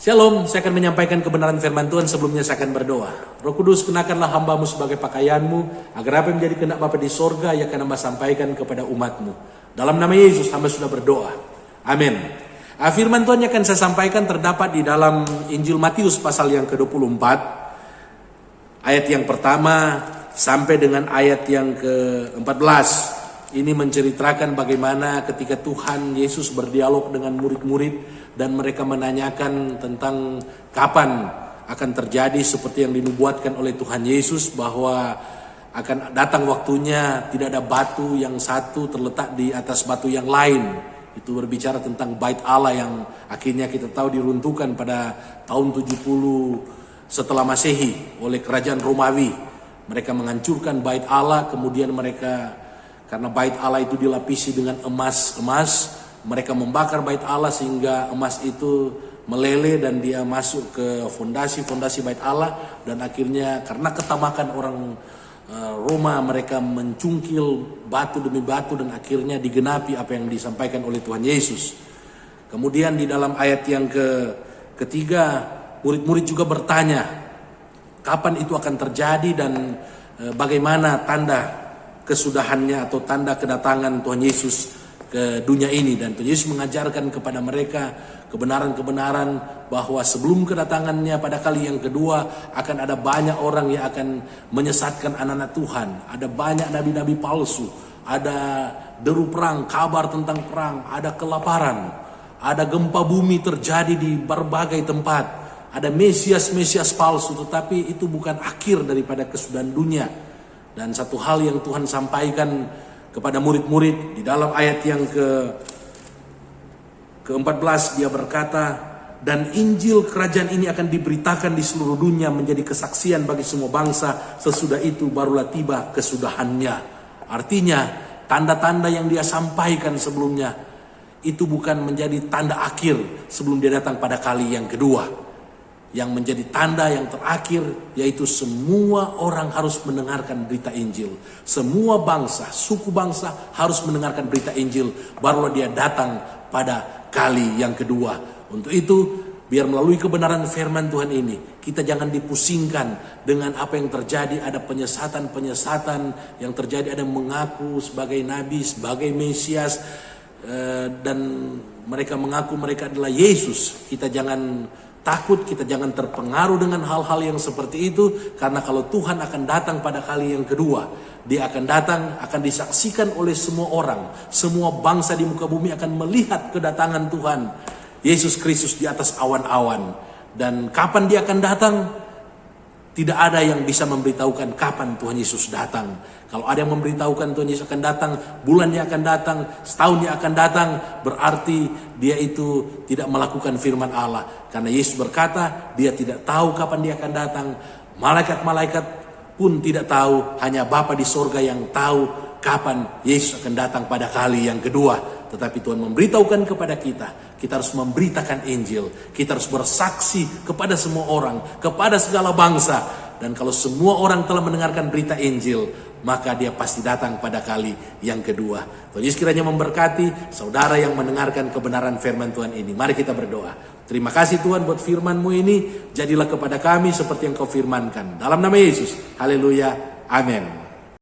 Shalom, saya akan menyampaikan kebenaran firman Tuhan. Sebelumnya saya akan berdoa. Roh Kudus, kenakanlah hambamu sebagai pakaianmu, agar apa yang menjadi kehendak Bapa di sorga, ia akan hamba sampaikan kepada umatmu. Dalam nama Yesus, hamba sudah berdoa. Amin. Firman Tuhan yang akan saya sampaikan terdapat di dalam Injil Matius pasal yang ke-24. Ayat yang pertama sampai dengan ayat yang ke-14. Ini menceritakan bagaimana ketika Tuhan Yesus berdialog dengan murid-murid dan mereka menanyakan tentang kapan akan terjadi seperti yang dinubuatkan oleh Tuhan Yesus, bahwa akan datang waktunya tidak ada batu yang satu terletak di atas batu yang lain. Itu berbicara tentang bait Allah yang akhirnya kita tahu diruntuhkan pada tahun 70 setelah Masehi oleh kerajaan Romawi. Mereka menghancurkan bait Allah, kemudian mereka, karena bait Allah itu dilapisi dengan emas, mereka membakar bait Allah sehingga emas itu meleleh dan dia masuk ke fondasi bait Allah. Dan akhirnya karena ketamakan orang Roma, mereka mencungkil batu demi batu dan akhirnya digenapi apa yang disampaikan oleh Tuhan Yesus. Kemudian di dalam ayat yang ketiga, murid-murid juga bertanya kapan itu akan terjadi dan bagaimana tanda kesudahannya atau tanda kedatangan Tuhan Yesus ke dunia ini. Dan Tuhan Yesus mengajarkan kepada mereka kebenaran-kebenaran bahwa sebelum kedatangannya pada kali yang kedua akan ada banyak orang yang akan menyesatkan anak-anak Tuhan. Ada banyak nabi-nabi palsu, ada deru perang, kabar tentang perang, ada kelaparan, ada gempa bumi terjadi di berbagai tempat, ada mesias palsu. Tetapi itu bukan akhir daripada kesudahan dunia. Dan satu hal yang Tuhan sampaikan kepada murid-murid di dalam ayat yang ke-14, dia berkata, dan Injil kerajaan ini akan diberitakan di seluruh dunia menjadi kesaksian bagi semua bangsa, sesudah itu barulah tiba kesudahannya. Artinya tanda-tanda yang dia sampaikan sebelumnya itu bukan menjadi tanda akhir sebelum dia datang pada kali yang kedua. Yang menjadi tanda yang terakhir yaitu semua orang harus mendengarkan berita Injil. Semua bangsa, suku bangsa harus mendengarkan berita Injil. Barulah dia datang pada kali yang kedua. Untuk itu, biar melalui kebenaran firman Tuhan ini, kita jangan dipusingkan dengan apa yang terjadi. Ada penyesatan-penyesatan yang terjadi. Ada yang mengaku sebagai nabi, sebagai Mesias, dan mereka mengaku mereka adalah Yesus. Kita jangan takut, kita jangan terpengaruh dengan hal-hal yang seperti itu. Karena kalau Tuhan akan datang pada kali yang kedua, dia akan datang, akan disaksikan oleh semua orang. Semua bangsa di muka bumi akan melihat kedatangan Tuhan Yesus Kristus di atas awan-awan. Dan kapan dia akan datang, tidak ada yang bisa memberitahukan kapan Tuhan Yesus datang. Kalau ada yang memberitahukan Tuhan Yesus akan datang, bulannya akan datang, setahunnya akan datang, berarti dia itu tidak melakukan firman Allah. Karena Yesus berkata, dia tidak tahu kapan dia akan datang. Malaikat-malaikat pun tidak tahu, hanya Bapa di sorga yang tahu kapan Yesus akan datang pada kali yang kedua. Tetapi Tuhan memberitahukan kepada kita, kita harus memberitakan Injil. Kita harus bersaksi kepada semua orang, kepada segala bangsa. Dan kalau semua orang telah mendengarkan berita Injil, maka dia pasti datang pada kali yang kedua. Tuhan Yesus kiranya memberkati saudara yang mendengarkan kebenaran firman Tuhan ini. Mari kita berdoa. Terima kasih Tuhan buat firman-Mu ini. Jadilah kepada kami seperti yang Kau firmankan. Dalam nama Yesus. Haleluya. Amin.